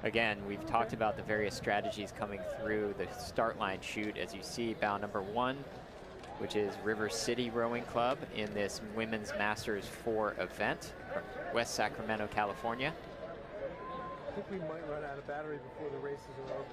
again, we've talked about the various strategies coming through the start line chute. As you see, bow number 1, which is River City Rowing Club in this Women's Masters 4 event from West Sacramento, California. I think we might run out of battery before the races are over.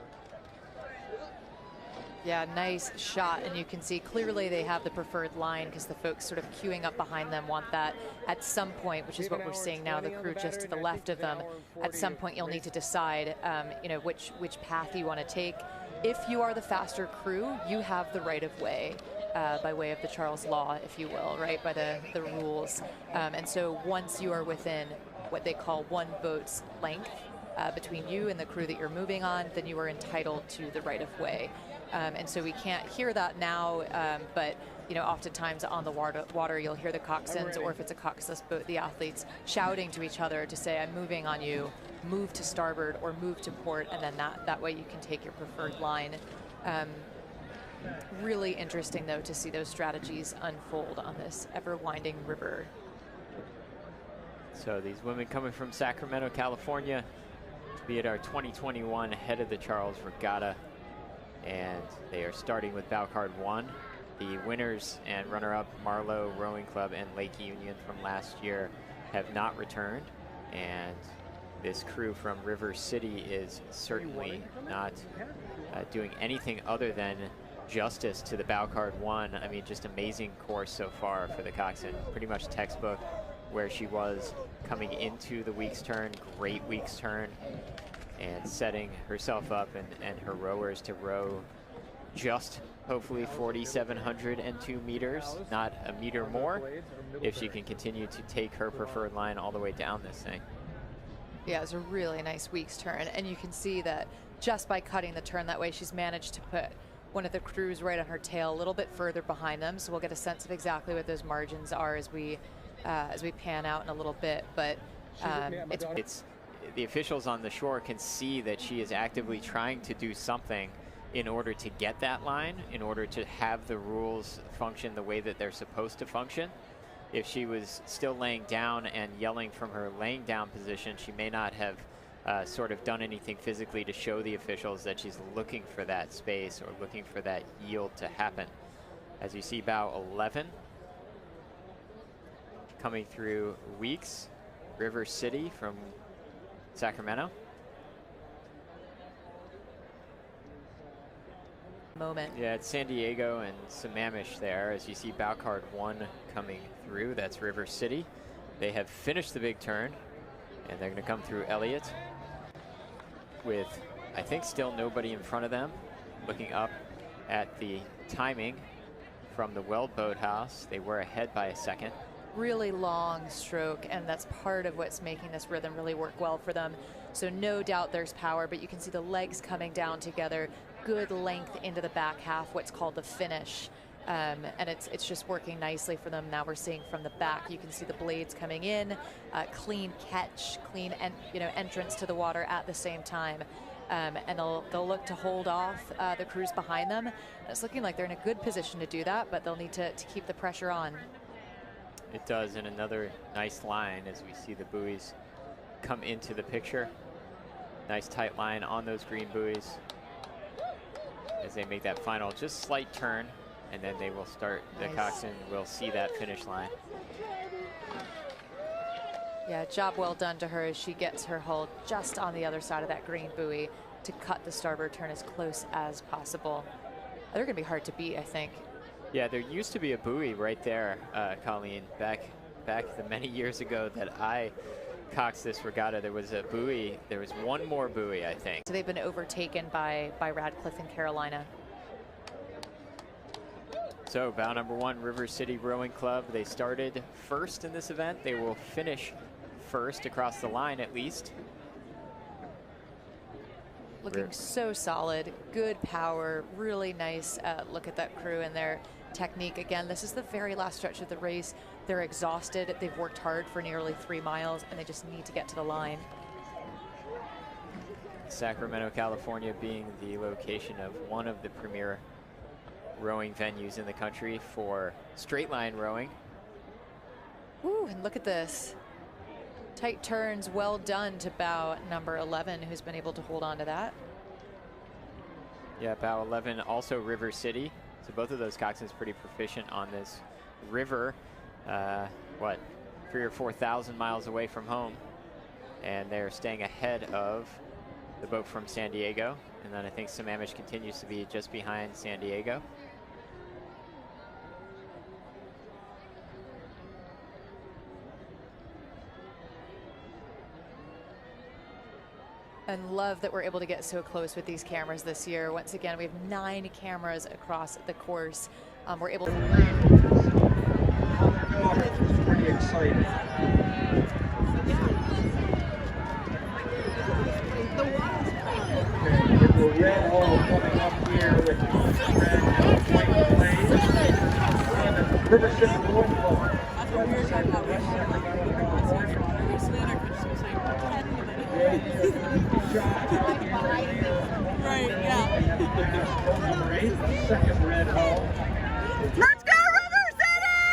Yeah, nice shot, and you can see clearly they have the preferred line because the folks sort of queuing up behind them want that at some point, which is what we're seeing now, the crew just to the left of them. At some point you'll need to decide you know, which path you want to take. If you are the faster crew, you have the right of way. By way of the Charles Law, if you will, right, by the rules. And so once you are within what they call one boat's length between you and the crew that you're moving on, then you are entitled to the right of way. And so we can't hear that now, but you know, oftentimes on the water you'll hear the coxswains, or if it's a coxless boat, the athletes shouting to each other to say, I'm moving on you, move to starboard or move to port, and then that way you can take your preferred line. Really interesting, though, to see those strategies unfold on this ever-winding river. So these women coming from Sacramento, California, to be at our 2021 Head of the Charles Regatta, and they are starting with bow card 1. The winners and runner-up Marlow Rowing Club and Lake Union from last year have not returned, and this crew from River City is certainly not doing anything other than justice to the bow card 1. I mean, just amazing course so far for the coxswain. Pretty much textbook where she was coming into the Weeks turn. Great Weeks turn, and setting herself up and her rowers to row just hopefully 4,702 meters, not a meter more, if she can continue to take her preferred line all the way down this thing. Yeah, it's a really nice Weeks turn, and you can see that just by cutting the turn that way, she's managed to put one of the crews right on her tail, a little bit further behind them, so we'll get a sense of exactly what those margins are as we pan out in a little bit. But it's the officials on the shore can see that she is actively trying to do something in order to get that line, in order to have the rules function the way that they're supposed to function. If she was still laying down and yelling from her laying down position, she may not have sort of done anything physically to show the officials that she's looking for that space or looking for that yield to happen. As you see, bow 11 coming through Weeks, River City from Sacramento. Moment. Yeah, it's San Diego and Sammamish there. As you see, bow card 1 coming through, that's River City. They have finished the big turn, and they're going to come through Elliott with, I think, still nobody in front of them. Looking up at the timing from the Weld Boathouse, they were ahead by a second. Really long stroke, and that's part of what's making this rhythm really work well for them. So no doubt there's power, but you can see the legs coming down together, good length into the back half, what's called the finish. And it's just working nicely for them. Now we're seeing from the back, you can see the blades coming in, clean catch, clean entrance to the water at the same time. And they'll look to hold off the crews behind them. And it's looking like they're in a good position to do that, but they'll need to keep the pressure on. It does, and another nice line as we see the buoys come into the picture. Nice tight line on those green buoys as they make that final just slight turn, and then they will start, the coxswain will see that finish line. Yeah, job well done to her as she gets her hull just on the other side of that green buoy to cut the starboard turn as close as possible. They're going to be hard to beat, I think. Yeah, there used to be a buoy right there, Colleen, back the many years ago that I coxed this regatta. There was a buoy, there was one more buoy, I think. So they've been overtaken by Radcliffe and Carolina. So bow number 1, River City Rowing Club. They started first in this event. They will finish first across the line at least. Looking so solid, good power, really nice look at that crew and their technique. Again, this is the very last stretch of the race. They're exhausted. They've worked hard for nearly 3 miles, and they just need to get to the line. Sacramento, California being the location of one of the premier rowing venues in the country for straight line rowing. Ooh, and look at this. Tight turns, well done to bow number 11, who's been able to hold on to that. Yeah, bow 11, also River City. So both of those coxswains pretty proficient on this river. What, 3,000 or 4,000 miles away from home. And they're staying ahead of the boat from San Diego. And then I think Sammamish continues to be just behind San Diego. And love that we're able to get so close with these cameras this year. Once again, we have 9 cameras across the course. We're able to... Pretty exciting. The red hole coming up here with red and white flames. And the River City Boys Club. Right, yeah. Number 8, second red hole. Let's go, River City!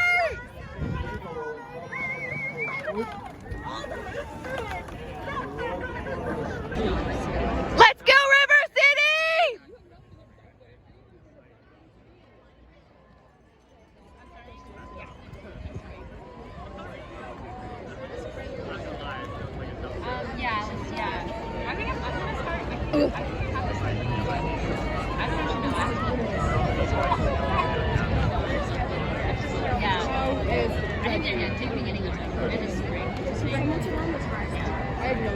Let's go, River City! I think I'm gonna start. I don't I think they're going to take the beginning of it. It is spring. I have no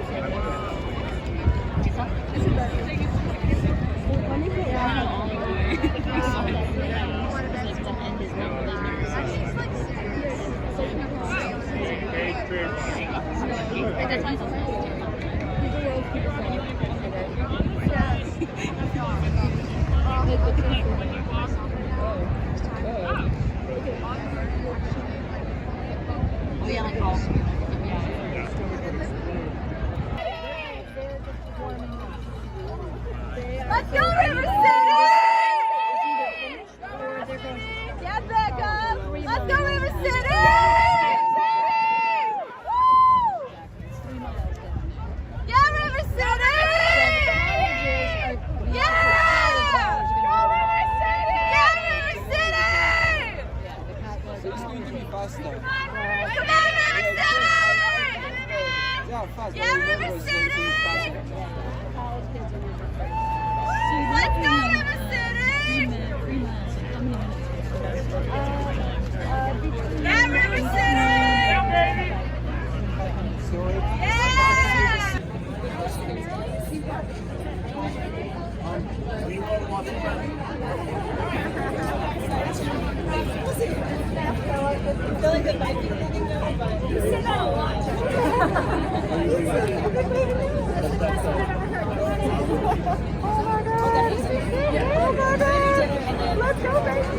Let's go, River City! Get back up! Let's go, River City! Yeah, River City! Yeah! Go, River City! Yeah, River City! Come on, River City! Yeah, River City! Let's go, River City! Yeah, River City! Yeah! Let's go, babies!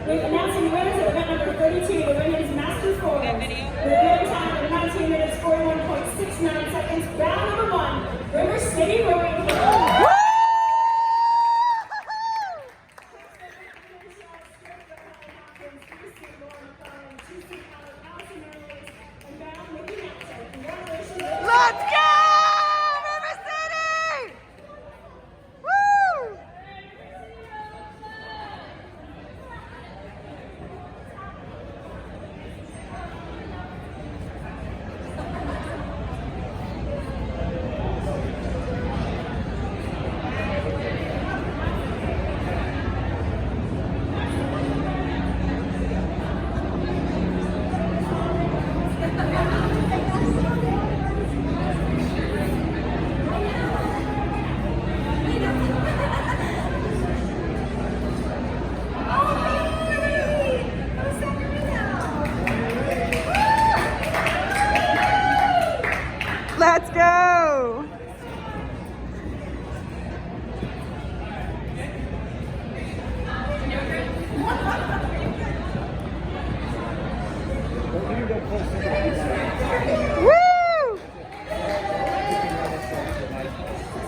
Announcing winners at event number 32, the winner is Master Foils. With a good time of 19 minutes, 41.69 seconds. Round number 1, River City Rowing Club. Let's go, River City! Woo! go.